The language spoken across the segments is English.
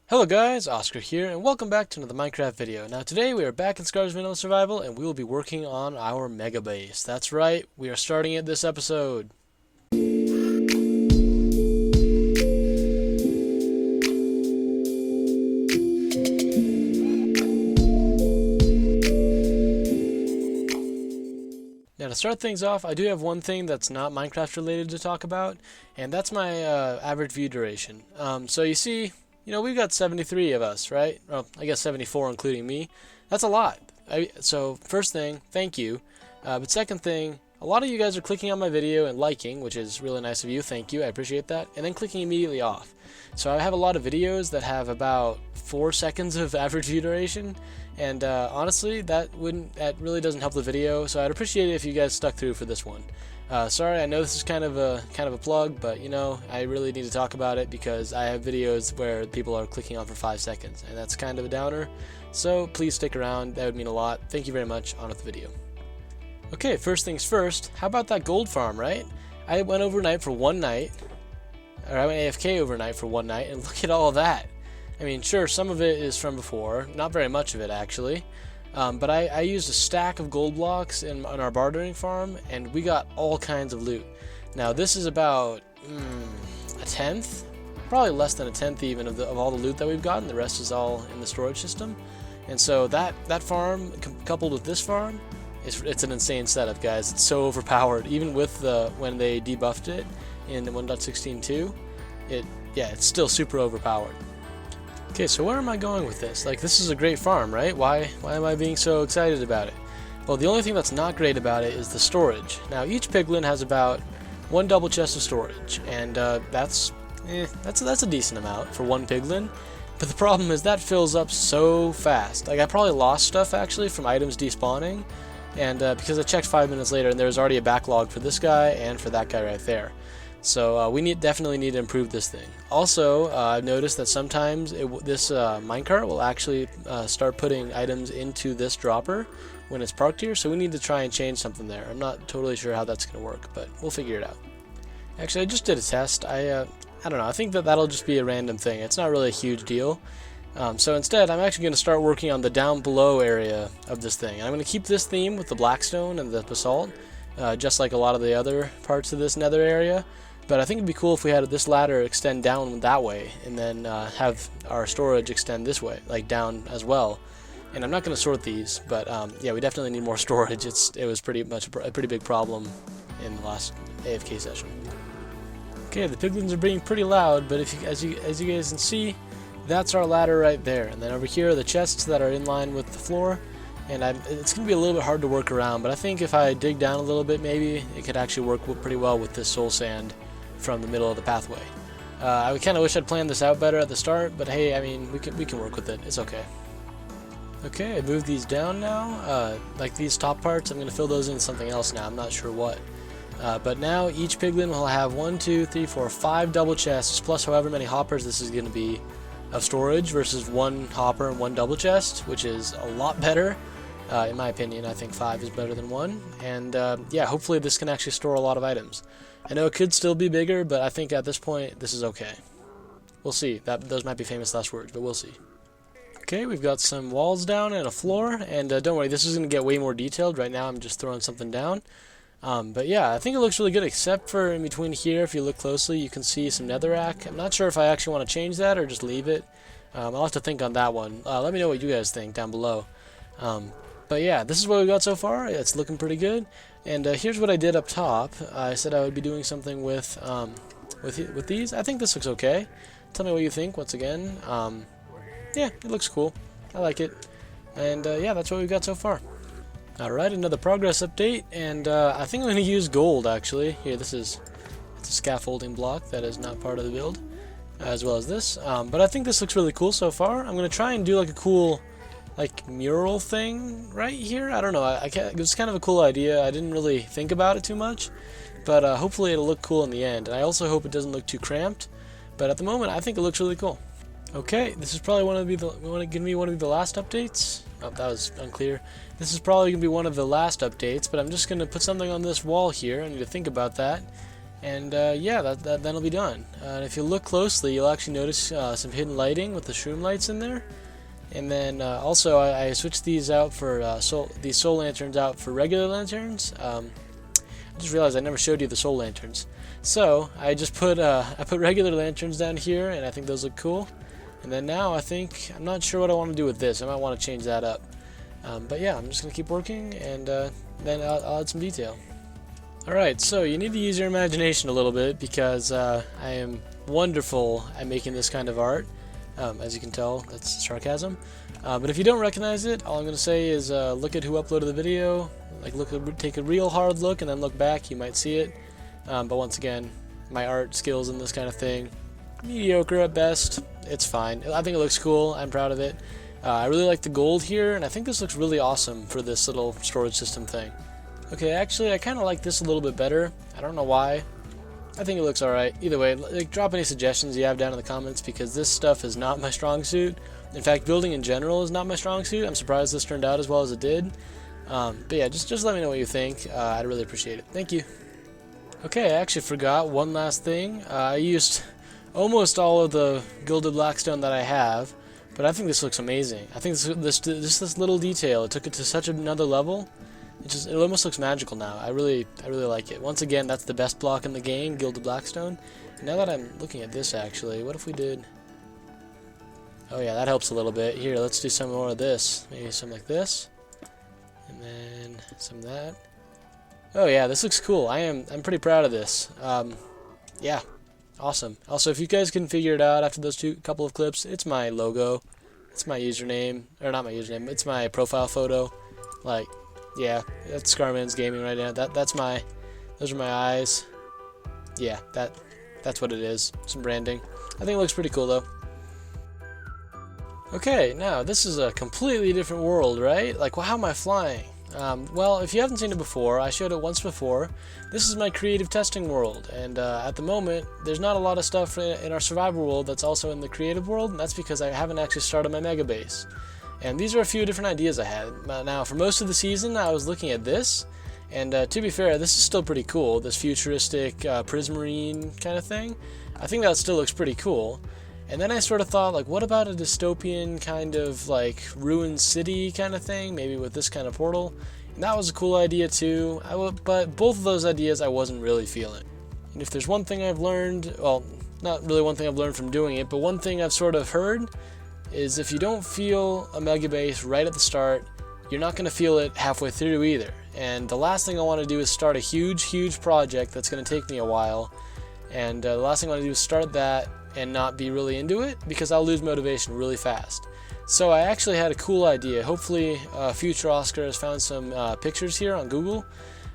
Hello guys, Oscar here, and welcome back to another Minecraft video. Now today we are back in Skar's Vanilla Survival, and we will be working on our mega base. That's right, we are starting it this episode. Now to start things off, I do have one thing that's not Minecraft related to talk about, and that's my average view duration. So you see, we've got 73 of us, right? Well, I guess 74 including me. That's a lot. So first thing, thank you. But second thing, a lot of you guys are clicking on my video and liking, which is really nice of you. Thank you. I appreciate that. And then clicking immediately off. So I have a lot of videos that have about 4 seconds of average view duration. And honestly, that really doesn't help the video. So I'd appreciate it if you guys stuck through for this one. Sorry, I know this is kind of a plug, but I really need to talk about it because I have videos where people are clicking on for 5 seconds, and that's kind of a downer. So please stick around. That would mean a lot. Thank you very much. On with the video. Okay, first things first. How about that gold farm, right? I went overnight for one night, or I went AFK overnight for one night, and look at all of that. I mean, sure, some of it is from before, not very much of it actually. But I used a stack of gold blocks on our bartering farm, and we got all kinds of loot. Now this is about a tenth, probably less than a tenth even of all the loot that we've gotten. The rest is all in the storage system, and so that farm coupled with this farm, it's an insane setup, guys. It's so overpowered. Even with when they debuffed it in 1.16.2, it's still super overpowered. Okay, so where am I going with this? Like, this is a great farm, right? Why am I being so excited about it? Well, the only thing that's not great about it is the storage. Now, each piglin has about one double chest of storage, and that's a decent amount for one piglin. But the problem is that fills up so fast. Like, I probably lost stuff actually from items despawning, and because I checked 5 minutes later, and there was already a backlog for this guy and for that guy right there. So we definitely need to improve this thing. Also, I've noticed that sometimes this minecart will actually start putting items into this dropper when it's parked here, so we need to try and change something there. I'm not totally sure how that's going to work, but we'll figure it out. Actually, I just did a test. I don't know, I think that'll just be a random thing. It's not really a huge deal. So instead, I'm actually going to start working on the down below area of this thing. I'm going to keep this theme with the blackstone and the basalt, just like a lot of the other parts of this nether area. But I think it'd be cool if we had this ladder extend down that way, and then have our storage extend this way, like down as well. And I'm not going to sort these, but yeah, we definitely need more storage. It was pretty much a pretty big problem in the last AFK session. Okay, the piglins are being pretty loud, but as you guys can see, that's our ladder right there. And then over here are the chests that are in line with the floor. And it's going to be a little bit hard to work around, but I think if I dig down a little bit, maybe it could actually work pretty well with this soul sand from the middle of the pathway. I kind of wish I'd planned this out better at the start, but hey, I mean, we can work with it. It's okay. Okay, I moved these down now. Like these top parts, I'm going to fill those in with something else now. I'm not sure what. But now each piglin will have 1, 2, 3, 4, 5 double chests, plus however many hoppers this is going to be of storage versus 1 hopper and 1 double chest, which is a lot better. In my opinion, I think 5 is better than 1. And yeah, hopefully this can actually store a lot of items. I know it could still be bigger, but I think at this point, this is okay. We'll see. Those might be famous last words, but we'll see. Okay, we've got some walls down and a floor, and don't worry, this is going to get way more detailed. Right now, I'm just throwing something down. But yeah, I think it looks really good, except for in between here, if you look closely, you can see some netherrack. I'm not sure if I actually want to change that or just leave it. I'll have to think on that one. Let me know what you guys think down below. But yeah, this is what we got so far. It's looking pretty good. And here's what I did up top. I said I would be doing something with these. I think this looks okay. Tell me what you think once again. Yeah, it looks cool. I like it. And yeah, that's what we've got so far. Alright, another progress update. And I think I'm going to use gold actually. Here, it's a scaffolding block that is not part of the build, as well as this. But I think this looks really cool so far. I'm going to try and do like a cool mural thing right here. I don't know. It was kind of a cool idea. I didn't really think about it too much, but hopefully it'll look cool in the end. And I also hope it doesn't look too cramped. But at the moment, I think it looks really cool. Okay, this is probably one of the last updates. Oh, that was unclear. This is probably gonna be one of the last updates, but I'm just gonna put something on this wall here. I need to think about that. And yeah, that'll be done. And if you look closely, you'll actually notice some hidden lighting with the shroom lights in there. And then also I switched these out for these soul lanterns out for regular lanterns. I just realized I never showed you the soul lanterns. So I just put regular lanterns down here, and I think those look cool. And then now I'm not sure what I want to do with this. I might want to change that up. But yeah, I'm just gonna keep working, and then I'll add some detail. Alright, so you need to use your imagination a little bit, because I am wonderful at making this kind of art. As you can tell, that's sarcasm. But if you don't recognize it, all I'm going to say is look at who uploaded the video, take a real hard look, and then look back, you might see it. But once again, my art skills in this kind of thing, mediocre at best. It's fine. I think it looks cool. I'm proud of it. I really like the gold here, and I think this looks really awesome for this little storage system thing. Okay, actually, I kind of like this a little bit better. I don't know why. I think it looks alright. Either way, drop any suggestions you have down in the comments, because this stuff is not my strong suit. In fact, building in general is not my strong suit. I'm surprised this turned out as well as it did. But yeah, just let me know what you think. I'd really appreciate it. Thank you. Okay, I actually forgot one last thing. I used almost all of the gilded blackstone that I have, but I think this looks amazing. I think this little detail, it took it to such another level. It almost looks magical now. I really like it. Once again, that's the best block in the game, gilded blackstone. And now that I'm looking at this, actually, what if we did? Oh yeah, that helps a little bit. Here, let's do some more of this. Maybe some like this, and then some of that. Oh yeah, this looks cool. I'm pretty proud of this. Yeah, awesome. Also, if you guys can figure it out after those couple of clips, it's my logo. It's my username, or not my username. It's my profile photo. Like, yeah, that's Scarman's Gaming right now. Those are my eyes. Yeah, that's what it is. Some branding. I think it looks pretty cool though. Okay, now this is a completely different world, right? Like, well, how am I flying? Well, if you haven't seen it before, I showed it once before. This is my creative testing world, and at the moment, there's not a lot of stuff in our survival world that's also in the creative world, and that's because I haven't actually started my MEGABASE. And these are a few different ideas I had. Now, for most of the season, I was looking at this, and to be fair, this is still pretty cool, this futuristic prismarine kind of thing. I think that still looks pretty cool. And then I sort of thought, like, what about a dystopian kind of, like, ruined city kind of thing, maybe with this kind of portal? And that was a cool idea, too, but both of those ideas I wasn't really feeling. And if there's one thing I've learned, well, not really one thing I've learned from doing it, but one thing I've sort of heard is if you don't feel a MEGABASE right at the start, you're not going to feel it halfway through either. And the last thing I want to do is start a huge project that's going to take me a while. And the last thing I want to do is start that and not be really into it, because I'll lose motivation really fast. So I actually had a cool idea. Hopefully future Oscar has found some pictures here on Google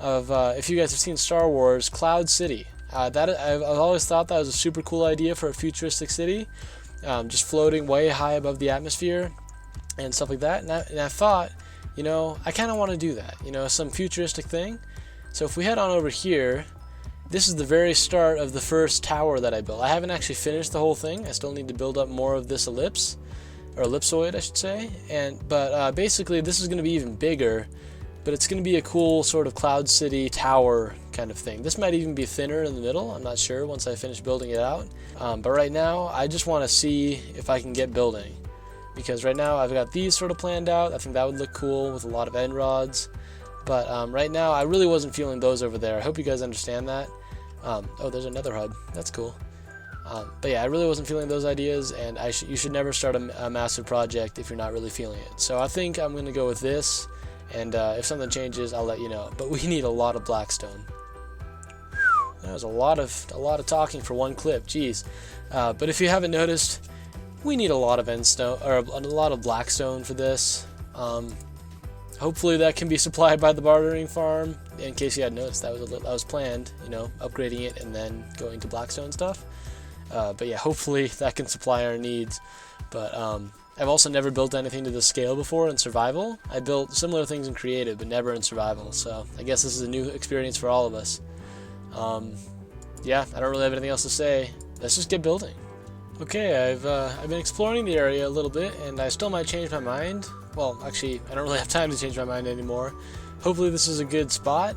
of, if you guys have seen Star Wars, Cloud City. I've always thought that was a super cool idea for a futuristic city, just floating way high above the atmosphere and stuff like that. And I thought, you know, I kind of want to do that, you know, some futuristic thing. So if we head on over here, this is the very start of the first tower that I built. I haven't actually finished the whole thing. I still need to build up more of this ellipse, or ellipsoid I should say. But basically this is going to be even bigger, but it's going to be a cool sort of Cloud City tower kind of thing. This might even be thinner in the middle. I'm not sure once I finish building it out. But right now I just want to see if I can get building, because right now I've got these sort of planned out. I think that would look cool with a lot of end rods. But right now, I really wasn't feeling those over there. I hope you guys understand that. Oh, there's another hub. That's cool. But yeah, I really wasn't feeling those ideas, and you should never start a massive project if you're not really feeling it. So I think I'm going to go with this, and if something changes, I'll let you know. But we need a lot of blackstone. That was a lot of talking for one clip. Jeez. But if you haven't noticed, we need a lot of endstone, or a lot of blackstone for this. Hopefully that can be supplied by the bartering farm. In case you hadn't noticed, that was planned, you know, upgrading it and then going to blackstone stuff. But yeah, hopefully that can supply our needs. But I've also never built anything to this scale before in survival. I built similar things in creative, but never in survival. So I guess this is a new experience for all of us. Yeah, I don't really have anything else to say. Let's just get building. Okay, I've been exploring the area a little bit, and I still might change my mind. Well, actually, I don't really have time to change my mind anymore. hopefully this is a good spot.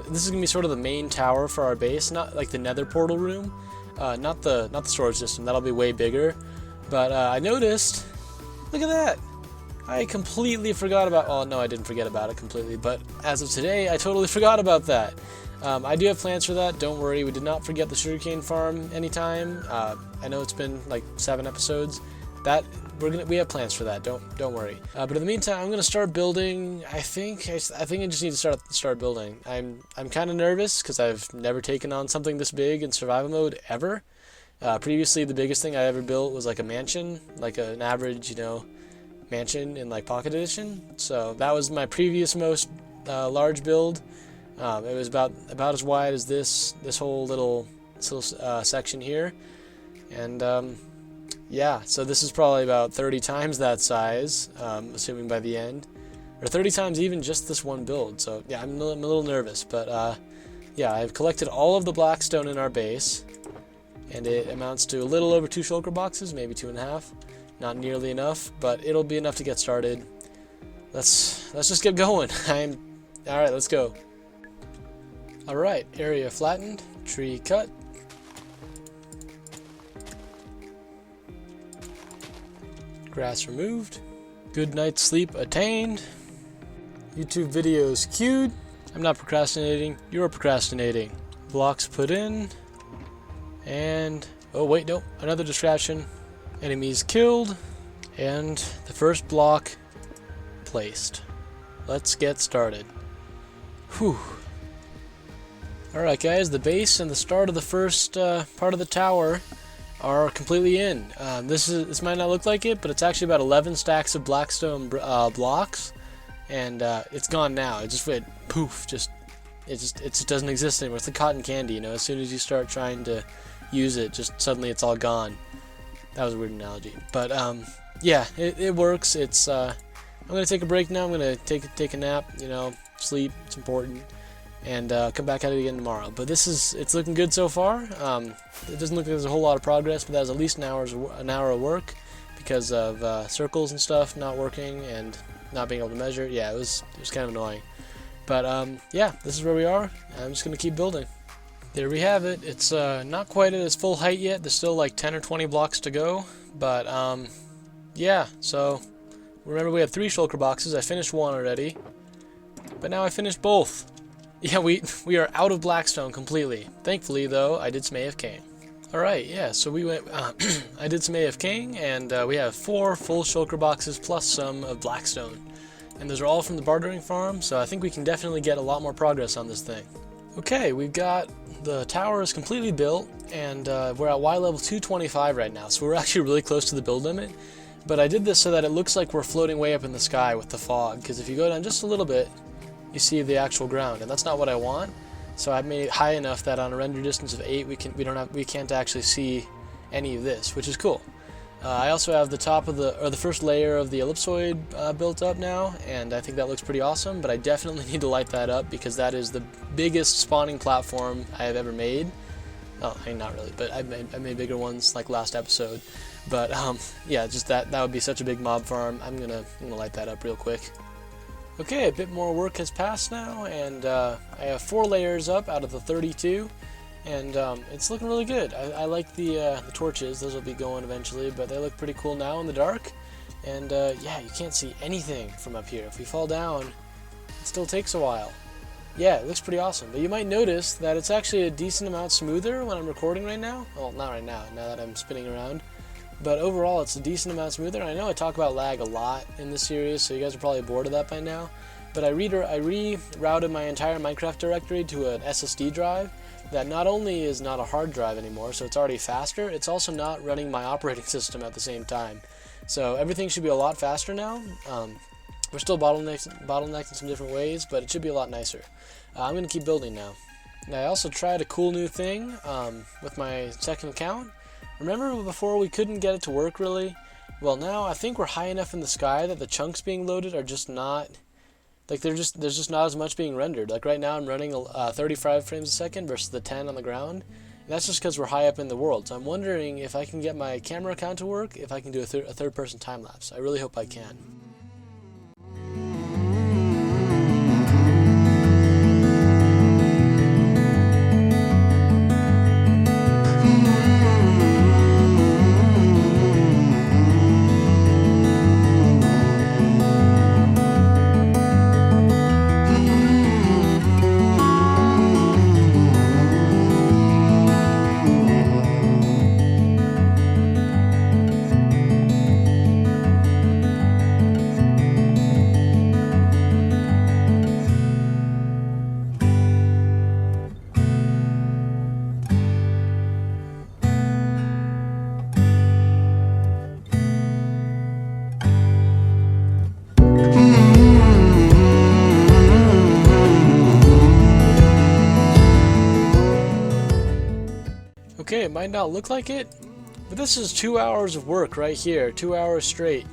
This is gonna be sort of the main tower for our base, not like the nether portal room, not the storage system. That'll be way bigger. But I noticed, look at that. I completely forgot about, oh no, I didn't forget about it completely, but as of today, I totally forgot about that. I do have plans for that, don't worry, we did not forget the sugarcane farm anytime. I know it's been like 7 episodes. We have plans for that, don't worry. But in the meantime, I'm gonna start building. I think I just need to start building. I'm kind of nervous because I've never taken on something this big in survival mode ever. Previously, the biggest thing I ever built was like a mansion, like an average, you know, mansion in like Pocket Edition. So that was my previous most large build. It was about as wide as this whole little section here, and yeah, so this is probably about 30 times that size, assuming by the end, or 30 times even just this one build. So yeah, I'm a little nervous, but yeah, I've collected all of the blackstone in our base, and it amounts to a little over 2 shulker boxes, maybe 2.5. Not nearly enough, but it'll be enough to get started. Let's just get going. Alright, let's go. Alright, area flattened, tree cut. Grass removed. Good night's sleep attained. YouTube videos queued. I'm not procrastinating, you're procrastinating. Blocks put in. And, oh wait, no, another distraction. Enemies killed, and the first block placed. Let's get started. Whew. Alright guys, the base and the start of the first part of the tower are completely in. This might not look like it, but it's actually about 11 stacks of blackstone blocks, and it's gone now. It just went poof, it just doesn't exist anymore. It's like cotton candy, you know, as soon as you start trying to use it, just suddenly it's all gone. That was a weird analogy, but yeah, it works. It's I'm gonna take a break now. I'm gonna take a nap, you know, sleep. It's important, and come back at it again tomorrow. But it's looking good so far. It doesn't look like there's a whole lot of progress, but that was at least an hour of work because of circles and stuff not working and not being able to measure. Yeah, it was kind of annoying, but yeah, this is where we are. I'm just gonna keep building. There we have it. It's not quite at its full height yet. There's still like 10 or 20 blocks to go. But yeah, so remember we have 3 shulker boxes. I finished 1 already, but now I finished both. Yeah, we are out of blackstone completely. Thankfully, though, I did some AFKing. Alright, yeah, so we went, I did some AFKing, and we have 4 full shulker boxes plus some of blackstone. And those are all from the bartering farm, so I think we can definitely get a lot more progress on this thing. Okay, we've got the tower is completely built, and we're at Y level 225 right now, so we're actually really close to the build limit. But I did this so that it looks like we're floating way up in the sky with the fog, because if you go down just a little bit, you see the actual ground, and that's not what I want. So I've made it high enough that on a render distance of 8, we can't actually see any of this, which is cool. I also have the top of the first layer of the ellipsoid built up now, and I think that looks pretty awesome, but I definitely need to light that up because that is the biggest spawning platform I have ever made. Oh, I mean, not really, but I made bigger ones like last episode. But yeah, just that would be such a big mob farm. I'm gonna light that up real quick. Okay, a bit more work has passed now, and I have 4 layers up out of the 32. And it's looking really good. I like the torches. Those will be going eventually, but they look pretty cool now in the dark. And yeah, you can't see anything from up here. If we fall down, it still takes a while. Yeah, it looks pretty awesome. But you might notice that it's actually a decent amount smoother when I'm recording right now. Well, not right now, now that I'm spinning around. But overall, it's a decent amount smoother. I know I talk about lag a lot in this series, so you guys are probably bored of that by now. But I rerouted my entire Minecraft directory to an SSD drive that not only is not a hard drive anymore, so it's already faster, it's also not running my operating system at the same time. So everything should be a lot faster now. We're still bottlenecked in some different ways, but it should be a lot nicer. I'm going to keep building now. And I also tried a cool new thing with my second account. Remember before we couldn't get it to work really? Well, now I think we're high enough in the sky that the chunks being loaded are just not... Like there's just not as much being rendered. Like right now I'm running 35 frames a second versus the 10 on the ground. And that's just because we're high up in the world. So I'm wondering if I can get my camera account to work, if I can do a third person time lapse. I really hope I can. it might not look like it, but this is 2 hours of work right here, 2 hours straight.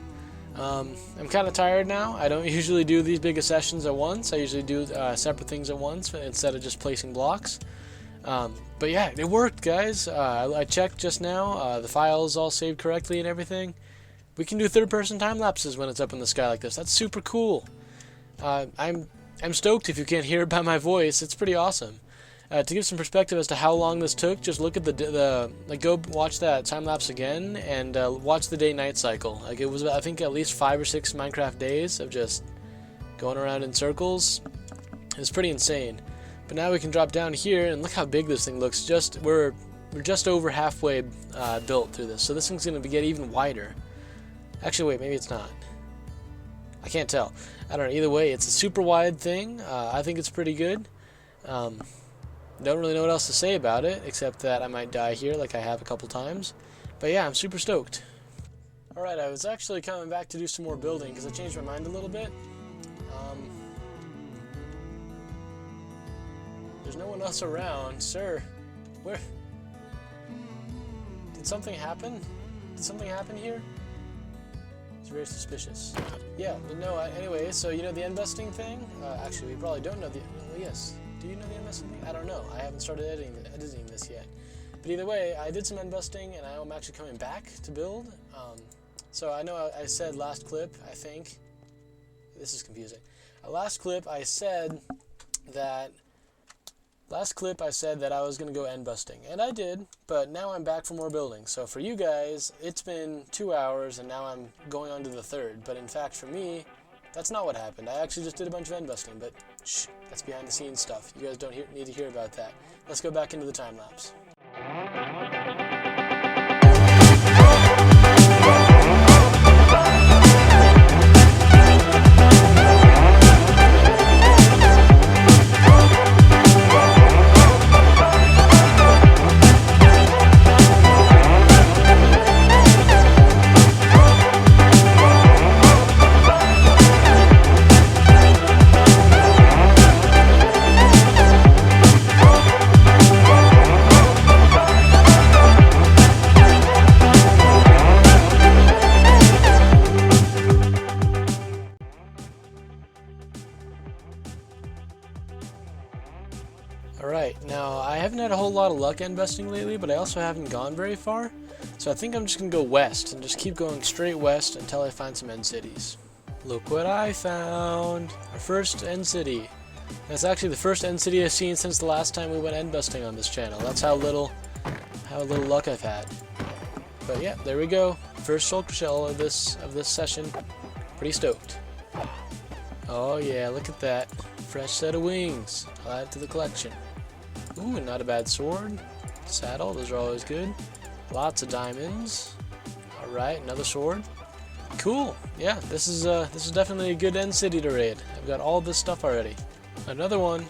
I'm kind of tired now. I don't usually do these big sessions at once. I usually do separate things at once instead of just placing blocks. But yeah, it worked, guys. I checked just now. The file is all saved correctly and everything. We can do third-person time lapses when it's up in the sky like this. That's super cool. I'm stoked if you can't hear it by my voice. It's pretty awesome. To give some perspective as to how long this took, just look at like go watch that time lapse again and watch the day-night cycle. Like it was, I think, at least 5 or 6 Minecraft days of just going around in circles. It's pretty insane. But now we can drop down here and look how big this thing looks. We're just over halfway built through this, so this thing's gonna get even wider. Actually, wait, maybe it's not. I can't tell. I don't know. Either way, it's a super wide thing. I think it's pretty good. Don't really know what else to say about it, except that I might die here like I have a couple times. But yeah, I'm super stoked. Alright, I was actually coming back to do some more building because I changed my mind a little bit. There's no one else around. Sir, where? Did something happen? Did something happen here? It's very suspicious. Yeah, but no, anyway, so you know the investing thing? Actually, we probably don't know the... Well, yes. Do you know the investing thing? I don't know. I haven't started editing this yet. But either way, I did some investing, and I'm actually coming back to build. So I know I said last clip, I think... This is confusing. Last clip, I said that I was going to go end busting, and I did, but now I'm back for more building. So for you guys, it's been 2 hours, and now I'm going on to the third. But in fact, for me, that's not what happened. I actually just did a bunch of end busting, but shh, that's behind the scenes stuff. You guys don't need to hear about that. Let's go back into the time lapse. Alright, now I haven't had a whole lot of luck end busting lately, but I also haven't gone very far. So I think I'm just going to go west and just keep going straight west until I find some end cities. Look what I found! Our first end city. That's actually the first end city I've seen since the last time we went end busting on this channel. That's how little luck I've had. But yeah, there we go. First shulker shell of this session. Pretty stoked. Oh yeah, look at that. Fresh set of wings. I'll add it to the collection. Ooh, not a bad sword. Saddle, those are always good. Lots of diamonds. Alright, another sword. Cool. Yeah, this is definitely a good end city to raid. I've got all this stuff already. Another one.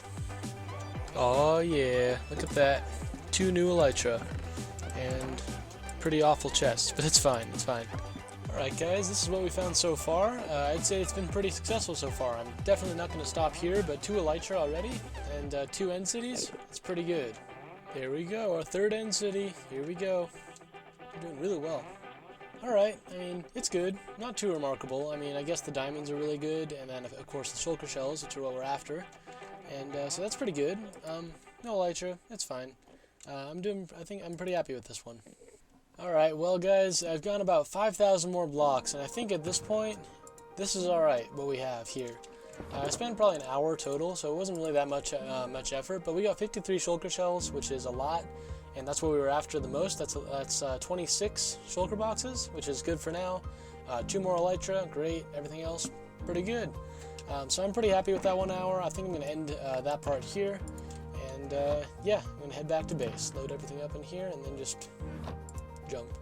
Oh yeah, look at that. 2 new elytra. And pretty awful chests, but it's fine, it's fine. Alright guys, this is what we found so far. I'd say it's been pretty successful so far. I'm definitely not going to stop here, but 2 elytra already, and 2 end cities. It's pretty good. There we go, our third end city. Here we go. We're doing really well. Alright, I mean, it's good. Not too remarkable. I mean, I guess the diamonds are really good, and then of course the shulker shells, which are what we're after. And so that's pretty good. No elytra, it's fine. I think I'm pretty happy with this one. Alright, well guys, I've gone about 5,000 more blocks, and I think at this point, this is alright, what we have here. I spent probably an hour total, so it wasn't really that much effort, but we got 53 shulker shells, which is a lot, and that's what we were after the most. That's 26 shulker boxes, which is good for now. 2 more elytra, great, everything else, pretty good. So I'm pretty happy with that 1 hour. I think I'm going to end that part here, and yeah, I'm going to head back to base, load everything up in here, and then just jump.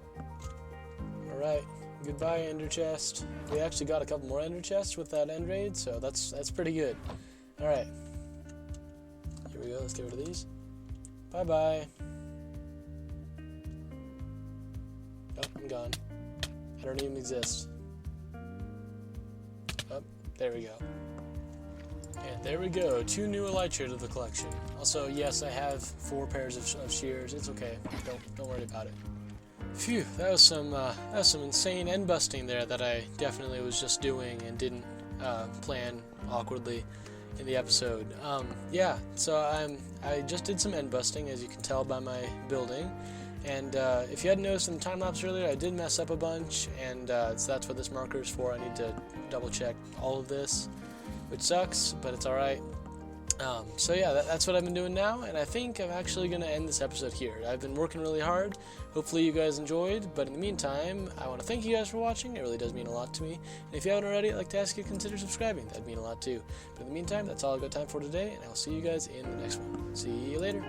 Alright, goodbye ender chest. We actually got a couple more ender chests with that end raid, so that's pretty good. Alright. Here we go, let's get rid of these. Bye bye. Oh, I'm gone. I don't even exist. Oh, there we go. And there we go, 2 new elytra to the collection. Also, yes, I have 4 pairs of shears. It's okay. Don't worry about it. Phew, that was some insane end busting there that I definitely was just doing and didn't plan awkwardly in the episode. Yeah, so I just did some end busting, as you can tell by my building. And if you hadn't noticed in the time lapse earlier, I did mess up a bunch, and so that's what this marker is for. I need to double check all of this, which sucks, but it's alright. So yeah, that's what I've been doing now, and I think I'm actually going to end this episode here. I've been working really hard. Hopefully you guys enjoyed, but in the meantime, I want to thank you guys for watching. It really does mean a lot to me. And if you haven't already, I'd like to ask you to consider subscribing. That'd mean a lot too. But in the meantime, that's all I've got time for today, and I'll see you guys in the next one. See you later.